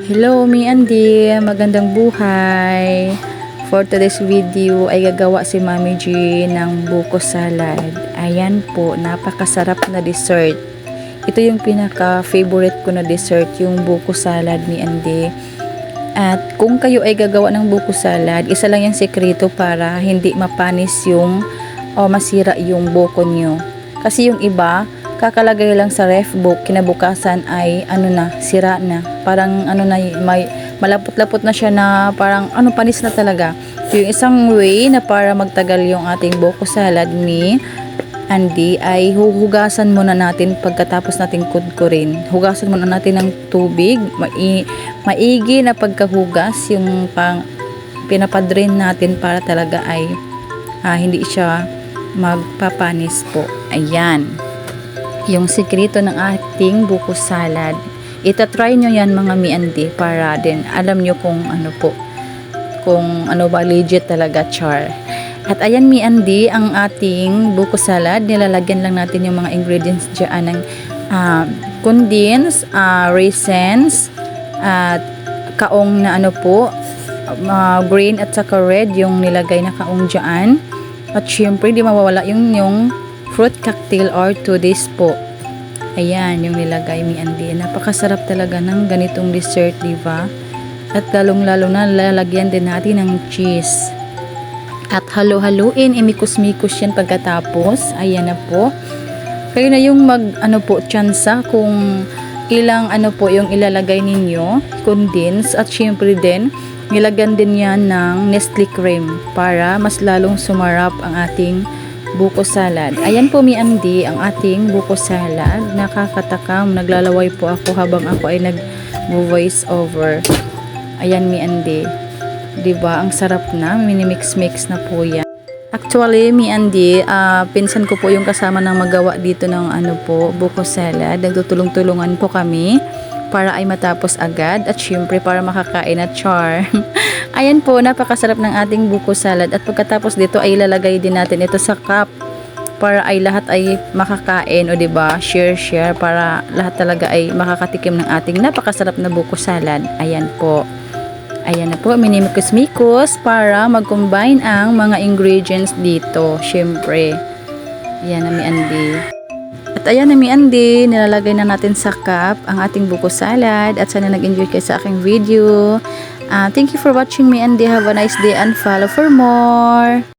Hello, mi Andy. Magandang buhay. For today's video ay gagawa si Mami G ng buko salad. Ayan po, napakasarap na dessert. Ito yung pinaka-favorite ko na dessert, yung buko salad ni Andy. At kung kayo ay gagawa ng buko salad, isa lang yung sekreto para hindi mapanis yung o masira yung buko nyo. Kasi yung iba, kakalagay lang sa ref book, kinabukasan ay sira na. Parang may malapot-lapot na siya na parang panis na talaga. Yung isang way na para magtagal yung ating buko salad ni Andy ay huhugasan muna natin pagkatapos nating kudkurin. Hugasan muna natin ng tubig, maigi na pagkahugas yung pinapadrain natin para talaga ay hindi siya magpapanis po. Ayan. Yung sikreto ng ating buko salad. Itatry nyo yan mga mi-andi para din alam nyo kung ano ba legit talaga, char. At ayan mi-andi, ang ating buko salad, nilalagyan lang natin yung mga ingredients dyan ng condensed, raisins, at kaong na green at saka red yung nilagay na kaong dyan. At syempre di mawawala yung fruit cocktail or 2 days po. Ayan, yung nilagay mi Andy. Napakasarap talaga ng ganitong dessert, diba? At lalong-lalo na lalagyan din natin ng cheese. At halo-haluin, imikus-mikus yan pagkatapos. Ayan na po. Kayo na yung tsansa kung ilang yung ilalagay ninyo, condense, at syempre din, nilagyan din yan ng Nestle cream para mas lalong sumarap ang ating buko salad. Ayan po mi Andy, ang ating buko salad. Nakakatakam, naglalaway po ako habang ako ay nag-voice over. Ayan mi Andy. Diba? Ang sarap na, minimix-mix na po yan. Actually, mi Andy, pinsan ko po yung kasama ng magawa dito ng buko salad. Nagtutulong-tulungan po kami para ay matapos agad at syempre para makakain at char. Ayan po, napakasarap ng ating buko salad at pagkatapos dito ay ilalagay din natin ito sa cup para ay lahat ay makakain o diba, share para lahat talaga ay makakatikim ng ating napakasarap na buko salad. Ayan po. Ayan na po, minimikus-mikus para mag-combine ang mga ingredients dito. Syempre. Ayan na mi Andy. At ayan na mi Andy, nilalagay na natin sa cup ang ating buko salad at sana nag-enjoy kayo sa aking video. Thank you for watching mi Andy. Have a nice day and follow for more.